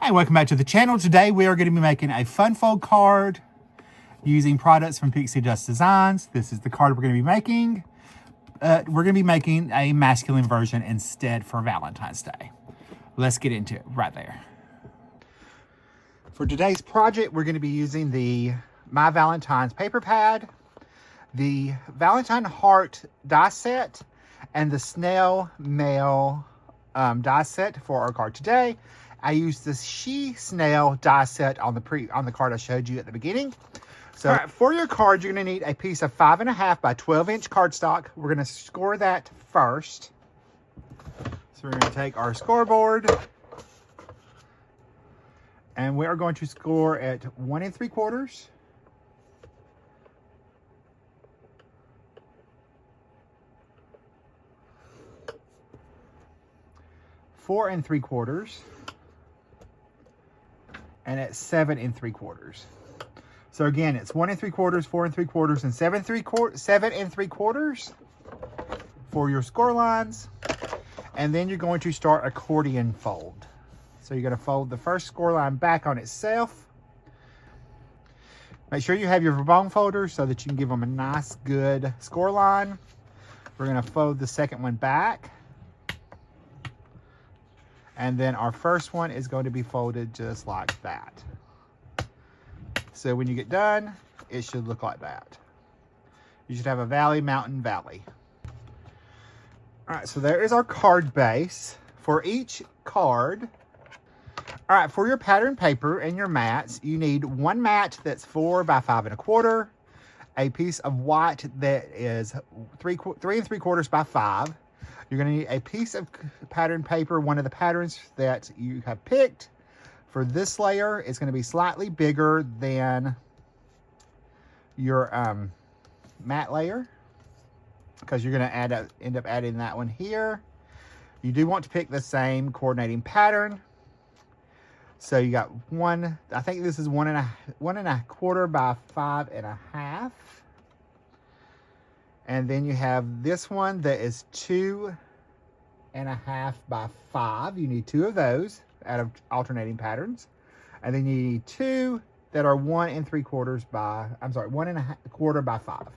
Hi, welcome back to the channel. Today we are going to be making a fun fold card using products from Pixi Just Designs. This is the card we're going to be making. We're going to be making a masculine version instead for Valentine's Day. Let's get into it right there. For today's project, we're going to be using the My Valentine's paper pad, the Valentine heart die set, and the Snail male die set for our card today. I used this snail die set on the card I showed you at the beginning. So all right, for your card, you're going to need a piece of 5.5 by 12-inch cardstock. We're going to score that first. So we're going to take our scoreboard, and we are going to score at 1 3/4. 4 3/4. And at 7 3/4. So again, it's 1 3/4, 4 3/4, and 7 3/4 for your score lines. And then you're going to start accordion fold. So you're going to fold the first score line back on itself. Make sure you have your bone folders so that you can give them a nice, good score line. We're going to fold the second one back. And then our first one is going to be folded just like that. So when you get done, it should look like that. You should have a valley, mountain, valley. All right, so there is our card base for each card. All right, for your pattern paper and your mats, you need one mat that's 4 by 5 1/4, a piece of white that is 3 3/4 by 5. You're going to need a piece of pattern paper, one of the patterns that you have picked. For this layer, it's going to be slightly bigger than your matte layer, because you're going to end up adding that one here. You do want to pick the same coordinating pattern. So you got one, I think this is 1 1/4 by 5 1/2. And then you have this one that is 2 1/2 by 5. You need 2 of those out of alternating patterns. And then you need 2 that are 1 3/4 by, 1 1/4 by 5.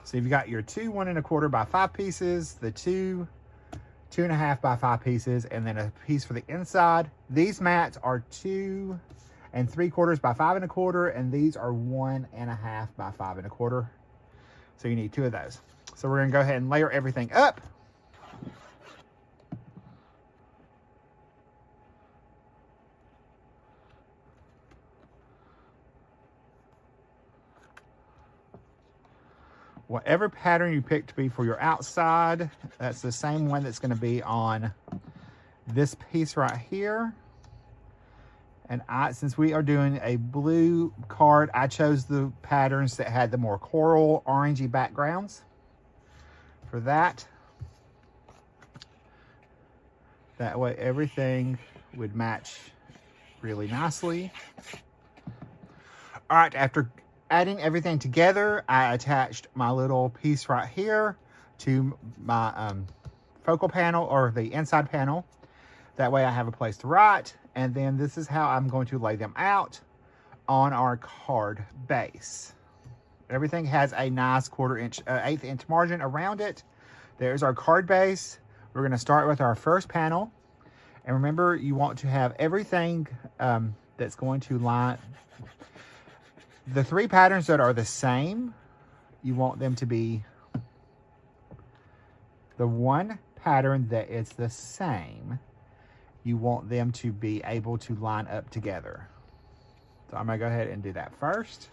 So you've got your 2 1 1/4 by 5 pieces, the 2 2 1/2 by 5 pieces, and then a piece for the inside. These mats are 2 3/4 by 5 1/4, and these are 1 1/2 by 5 1/4. So you need 2 of those. So we're going to go ahead and layer everything up. Whatever pattern you pick to be for your outside, that's the same one that's going to be on this piece right here. And since we are doing a blue card, I chose the patterns that had the more coral, orangey backgrounds for that. That way everything would match really nicely. All right, after adding everything together, I attached my little piece right here to my focal panel, or the inside panel. That way I have a place to write. And then this is how I'm going to lay them out on our card base. Everything has a nice 1/4 inch margin around it. There's our card base. We're going to start with our first panel. And remember, you want to have everything that's going to line. The 3 patterns that are the same, you want them to be the one pattern that is the same. You want them to be able to line up together. So I'm going to go ahead and do that first.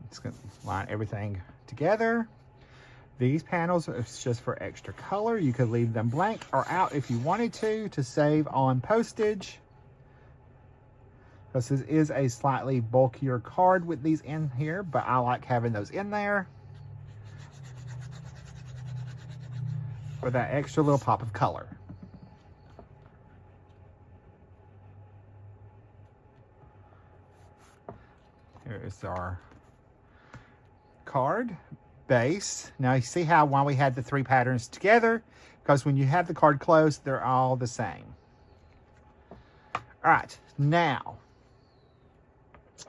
Just going to line everything together. These panels are just for extra color. You could leave them blank or out if you wanted to save on postage. because this is a slightly bulkier card with these in here, but I like having those in there for that extra little pop of color. Here is our card base. Now you see how why we had the 3 patterns together? Because when you have the card closed, they're all the same. All right, now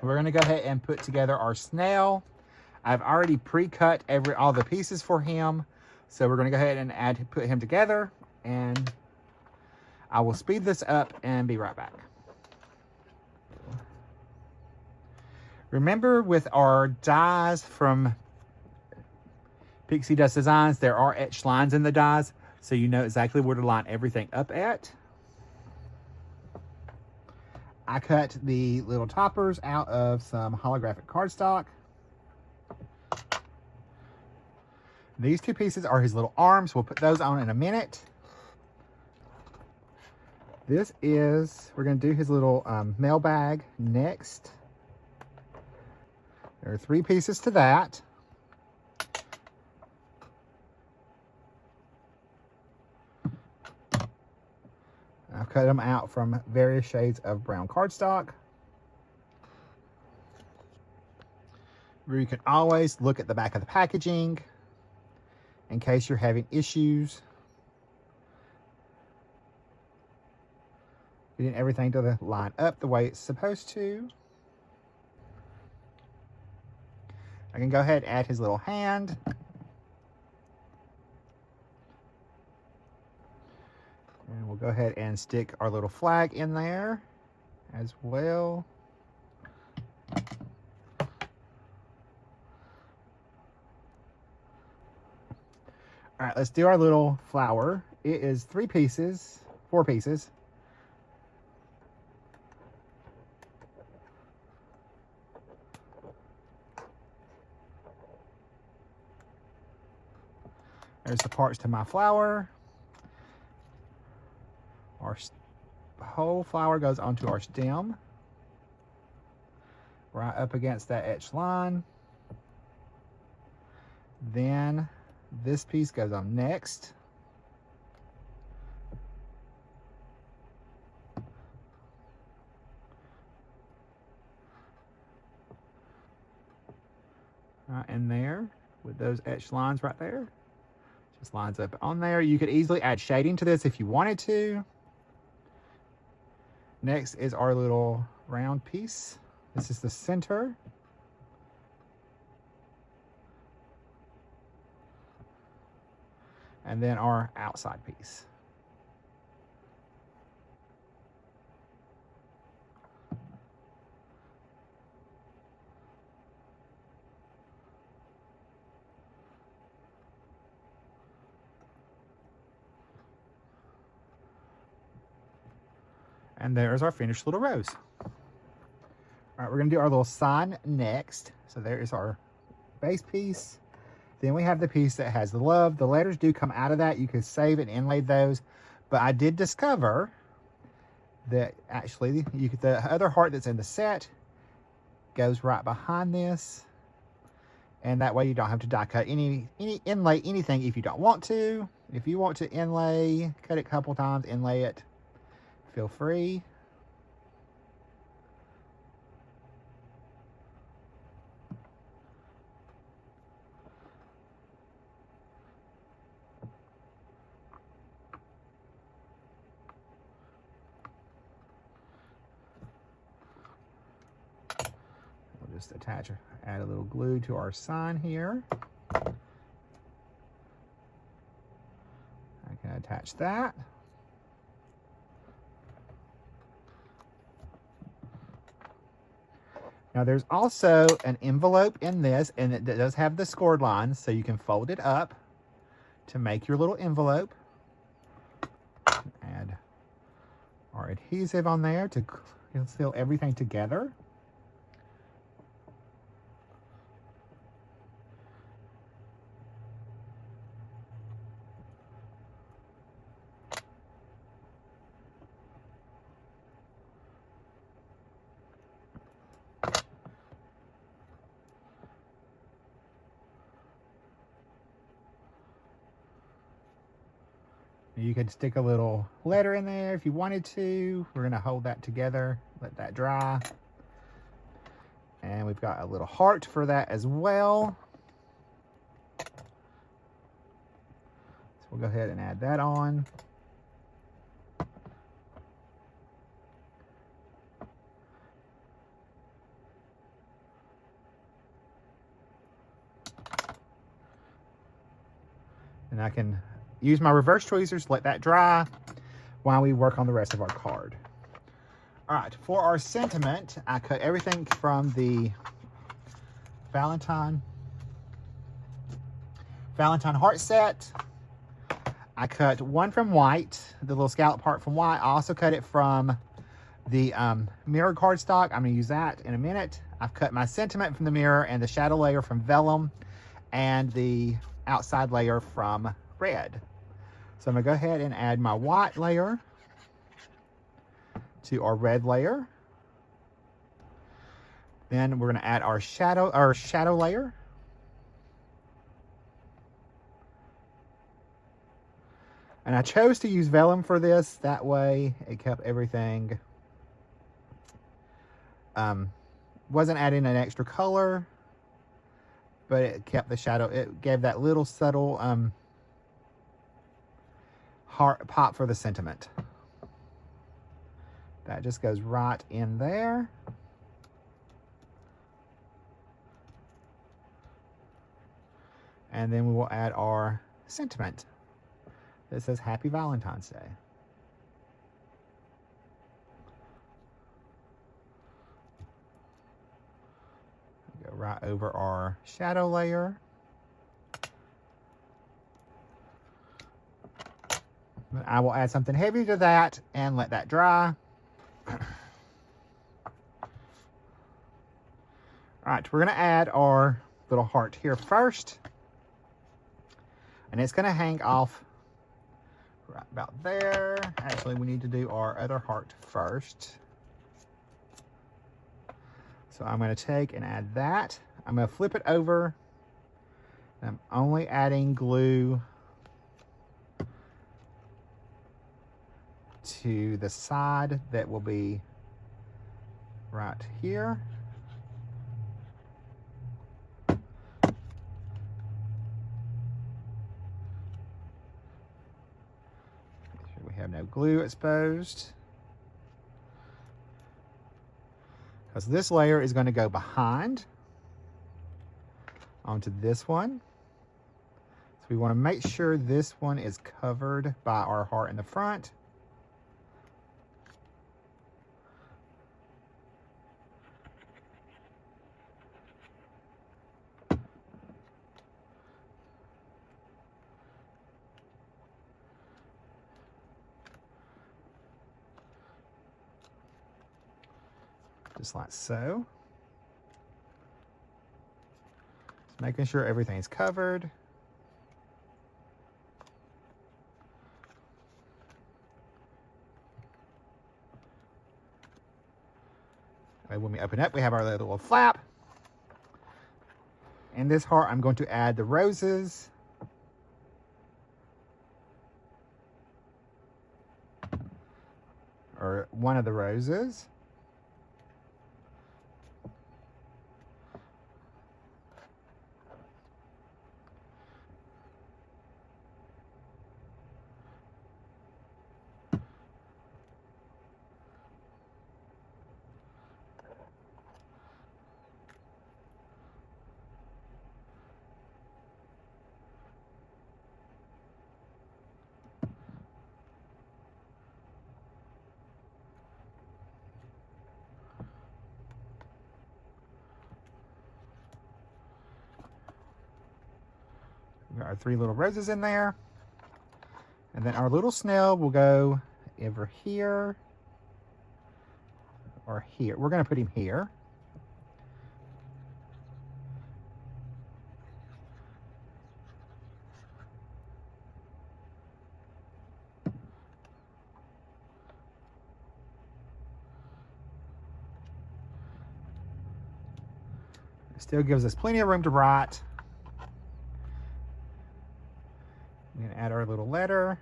we're gonna go ahead and put together our snail. I've already pre-cut all the pieces for him. So we're gonna go ahead and put him together, and I will speed this up and be right back. Remember, with our dies from Pixi Dust Designs, there are etched lines in the dies, so you know exactly where to line everything up at. I cut the little toppers out of some holographic cardstock. These 2 pieces are his little arms. We'll put those on in a minute. This is, we're going to do his little mail bag next. There are 3 pieces to that. I've cut them out from various shades of brown cardstock. You can always look at the back of the packaging in case you're having issues getting everything to line up the way it's supposed to. I can go ahead and add his little hand. And we'll go ahead and stick our little flag in there as well. All right, let's do our little flower. It is 4 pieces. There's the parts to my flower. Our whole flower goes onto our stem, right up against that etched line. Then this piece goes on next. Right in there with those etched lines right there. Just lines up on there. You could easily add shading to this if you wanted to. Next is our little round piece. This is the center. And then our outside piece. And there's our finished little rose. All right, we're gonna do our little sign next. So there is our base piece. Then we have the piece that has the love. The letters do come out of that. You could save and inlay those. But I did discover that actually the other heart that's in the set goes right behind this. And that way you don't have to die cut any inlay anything if you don't want to. If you want to inlay, cut it a couple times, inlay it, feel free. We'll just add a little glue to our sign here. I can attach that. Now there's also an envelope in this, and it does have the scored lines, so you can fold it up to make your little envelope. Add our adhesive on there to seal everything together. You could stick a little letter in there if you wanted to. We're gonna hold that together, let that dry. And we've got a little heart for that as well. So we'll go ahead and add that on. And I can use my reverse tweezers, let that dry while we work on the rest of our card. All right, for our sentiment, I cut everything from the Valentine heart set. I cut one from white, the little scallop part from white. I also cut it from the mirror cardstock. I'm gonna use that in a minute. I've cut my sentiment from the mirror and the shadow layer from vellum and the outside layer from red. So I'm gonna go ahead and add my white layer to our red layer. Then we're gonna add our shadow layer. And I chose to use vellum for this. That way it kept everything, wasn't adding an extra color, but it kept the shadow. It gave that little subtle heart pop for the sentiment. That just goes right in there. And then we will add our sentiment that says Happy Valentine's Day. Go right over our shadow layer. I will add something heavy to that and let that dry. All right, we're gonna add our little heart here first. And it's gonna hang off right about there. Actually, we need to do our other heart first. So I'm gonna take and add that. I'm gonna flip it over. I'm only adding glue to the side that will be right here. We have no glue exposed, because this layer is going to go behind onto this one. So we want to make sure this one is covered by our heart in the front. Just like so. Just making sure everything's covered. And when we open up, we have our little flap. In this heart, I'm going to add the roses. Or one of the roses. Got our three little roses in there. And then our little snail will go over here or here. We're going to put him here. It still gives us plenty of room to write. We're going to add our little letter.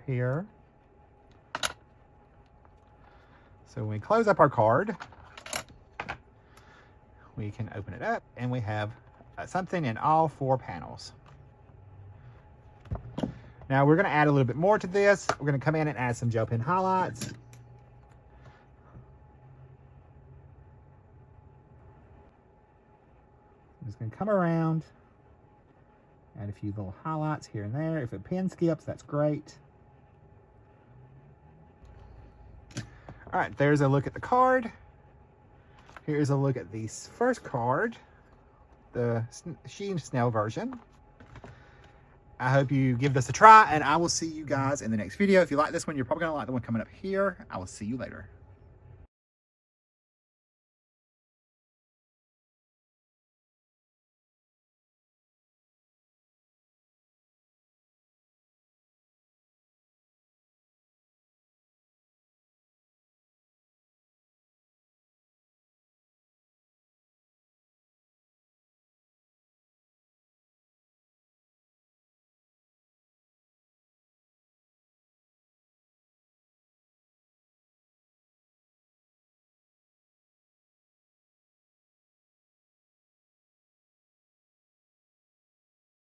here. So when we close up our card, we can open it up and we have something in all 4 panels. Now we're going to add a little bit more to this. We're going to come in and add some gel pen highlights. I'm just going to come around, add a few little highlights here and there. If a pen skips, that's great. All right, there's a look at the card. Here's a look at the first card, the Sheen Snail version. I hope you give this a try, and I will see you guys in the next video. If you like this one, you're probably gonna like the one coming up here. I will see you later.